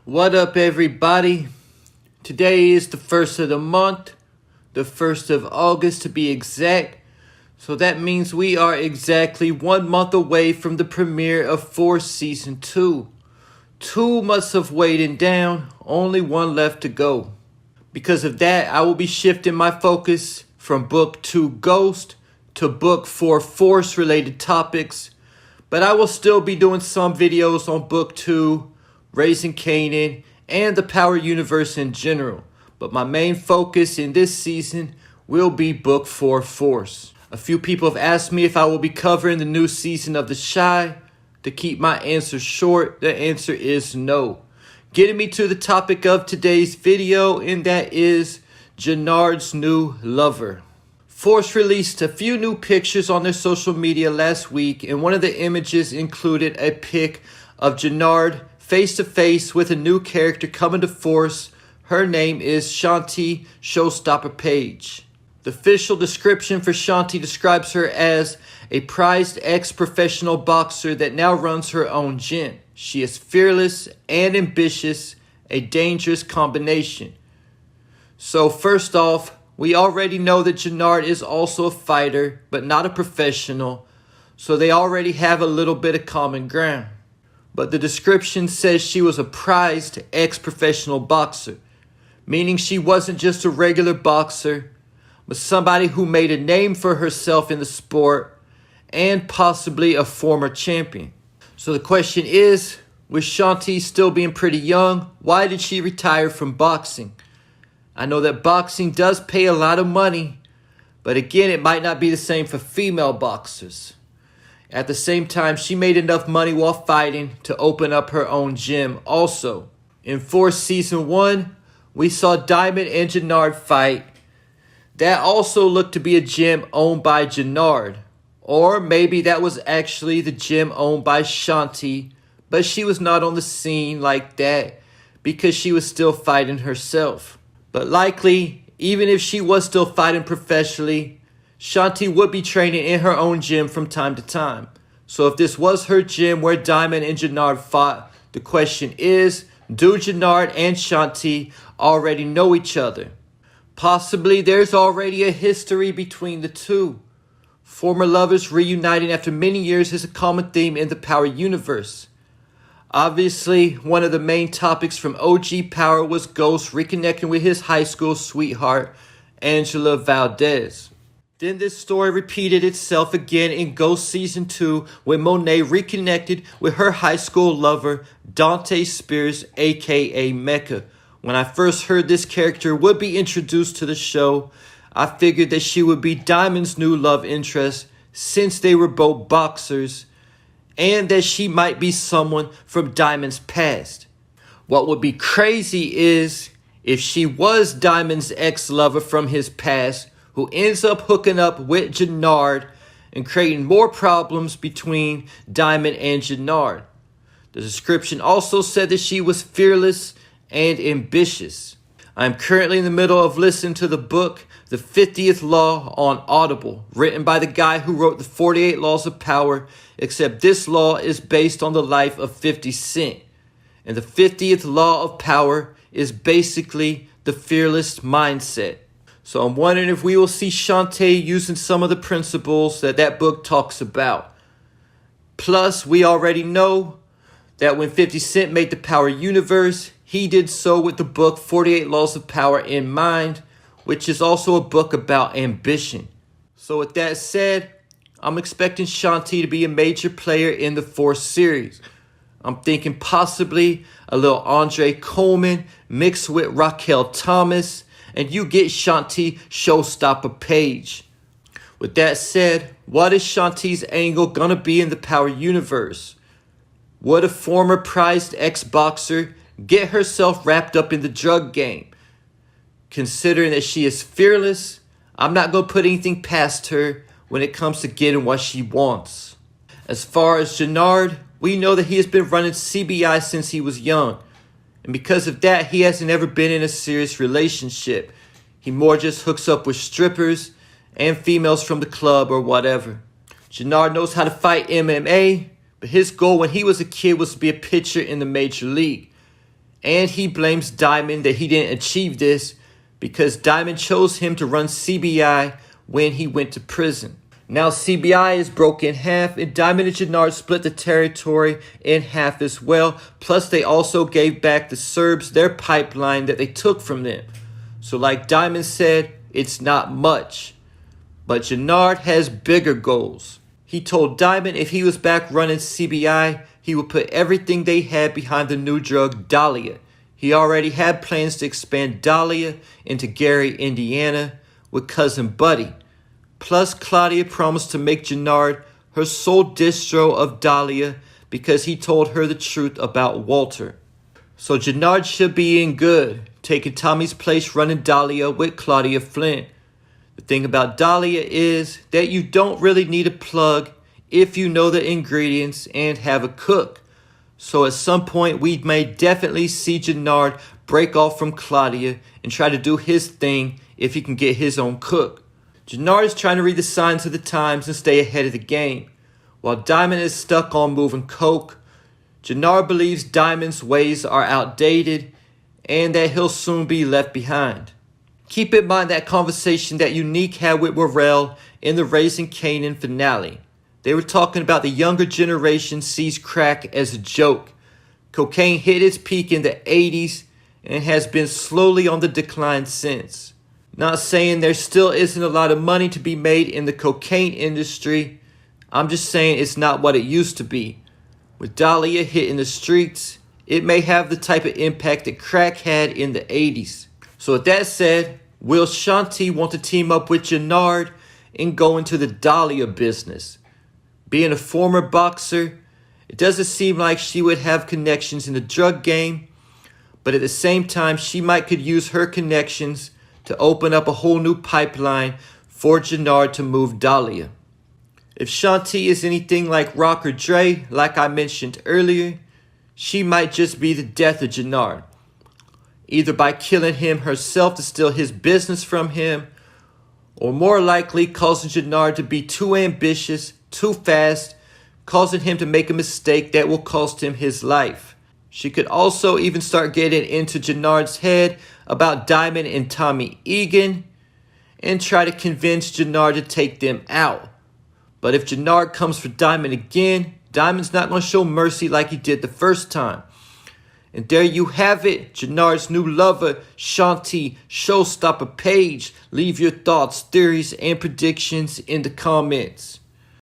What up, everybody? Today is the 1st of the month, the 1st of August to be exact. So that means we are exactly 1 month away from the premiere of Force Season 2. 2 months of waiting down, only 1 left to go. Because of that, I will be shifting my focus from Book 2 Ghost to Book 4 Force related topics. But I will still be doing some videos on Book 2, Raising Kanan, and the Power Universe in general. But my main focus in this season will be Book 4 Force. A few people have asked me if I will be covering the new season of The Chi. To keep my answer short, the answer is no. Getting me to the topic of today's video, and that is Jennard's new lover. Force released a few new pictures on their social media last week, and one of the images included a pic of Jennard face to face with a new character coming to Force. Her name is Shanti Showstopper Page. The official description for Shanti describes her as a prized ex-professional boxer that now runs her own gym. She is fearless and ambitious, a dangerous combination. So first off, we already know that Jenard is also a fighter, but not a professional, so they already have a little bit of common ground. But the description says she was a prized ex-professional boxer, meaning she wasn't just a regular boxer, but somebody who made a name for herself in the sport and possibly a former champion. So the question is, with Shanti still being pretty young, why did she retire from boxing? I know that boxing does pay a lot of money, but again, it might not be the same for female boxers. At the same time, she made enough money while fighting to open up her own gym also. In Force Season 1, we saw Diamond and Jenard fight. That also looked to be a gym owned by Jenard. Or maybe that was actually the gym owned by Shanti, but she was not on the scene like that because she was still fighting herself. But likely, even if she was still fighting professionally, Shanti would be training in her own gym from time to time. So if this was her gym where Diamond and Jenard fought, the question is, do Jenard and Shanti already know each other? Possibly there's already a history between the two. Former lovers reuniting after many years is a common theme in the Power Universe. Obviously, one of the main topics from OG Power was Ghost reconnecting with his high school sweetheart, Angela Valdez. Then this story repeated itself again in Ghost Season 2 when Monet reconnected with her high school lover, Dante Spears, aka Mecca. When I first heard this character would be introduced to the show, I figured that she would be Diamond's new love interest since they were both boxers, and that she might be someone from Diamond's past. What would be crazy is if she was Diamond's ex-lover from his past who ends up hooking up with Jennard and creating more problems between Diamond and Jennard. The description also said that she was fearless and ambitious. I am currently in the middle of listening to the book, The 50th Law on Audible, written by the guy who wrote the 48 Laws of Power, except this law is based on the life of 50 Cent. And the 50th Law of Power is basically the fearless mindset. So I'm wondering if we will see Shanti using some of the principles that book talks about. Plus, we already know that when 50 Cent made the Power Universe, he did so with the book 48 Laws of Power in mind, which is also a book about ambition. So with that said, I'm expecting Shanti to be a major player in the Force series. I'm thinking possibly a little Andre Coleman mixed with Raquel Thomas, and you get Shanti Showstopper Page. With that said, what is Shanti's angle gonna be in the Power Universe? Would a former prized ex-boxer get herself wrapped up in the drug game? Considering that she is fearless, I'm not going to put anything past her when it comes to getting what she wants. As far as Jenard, we know that he has been running CBI since he was young. And because of that, he hasn't ever been in a serious relationship. He more just hooks up with strippers and females from the club or whatever. Jenard knows how to fight MMA, but his goal when he was a kid was to be a pitcher in the major league. And he blames Diamond that he didn't achieve this because Diamond chose him to run CBI when he went to prison. Now CBI is broke in half, and Diamond and Jennard split the territory in half as well. Plus they also gave back the Serbs their pipeline that they took from them. So like Diamond said, it's not much. But Jenard has bigger goals. He told Diamond if he was back running CBI, he would put everything they had behind the new drug Dahlia. He already had plans to expand Dahlia into Gary, Indiana with cousin Buddy. Plus Claudia promised to make Jenard her sole distro of Dahlia because he told her the truth about Walter. So Jenard should be in good, taking Tommy's place running Dahlia with Claudia Flint. The thing about Dahlia is that you don't really need a plug if you know the ingredients and have a cook. So at some point we may definitely see Jenard break off from Claudia and try to do his thing if he can get his own cook. Jenard is trying to read the signs of the times and stay ahead of the game. While Diamond is stuck on moving coke, Jenard believes Diamond's ways are outdated and that he'll soon be left behind. Keep in mind that conversation that Unique had with Morrell in the Raising Kanan finale. They were talking about the younger generation sees crack as a joke. Cocaine hit its peak in the 80s and has been slowly on the decline since. Not saying there still isn't a lot of money to be made in the cocaine industry. I'm just saying it's not what it used to be. With Dahlia hitting the streets, it may have the type of impact that crack had in the 80s. So with that said, will Shanti want to team up with Jenard and go into the Dahlia business? Being a former boxer, it doesn't seem like she would have connections in the drug game, but at the same time, she might could use her connections to open up a whole new pipeline for Jenard to move Dahlia. If Shanti is anything like Rock or Dre, like I mentioned earlier, she might just be the death of Jenard. Either by killing him herself to steal his business from him, or more likely causing Jenard to be too ambitious, too fast, causing him to make a mistake that will cost him his life. She could also even start getting into Jennard's head about Diamond and Tommy Egan and try to convince Jenard to take them out. But if Jenard comes for Diamond again, Diamond's not going to show mercy like he did the first time. And there you have it, Jennard's new lover, Shanti Showstopper page. Leave your thoughts, theories, and predictions in the comments.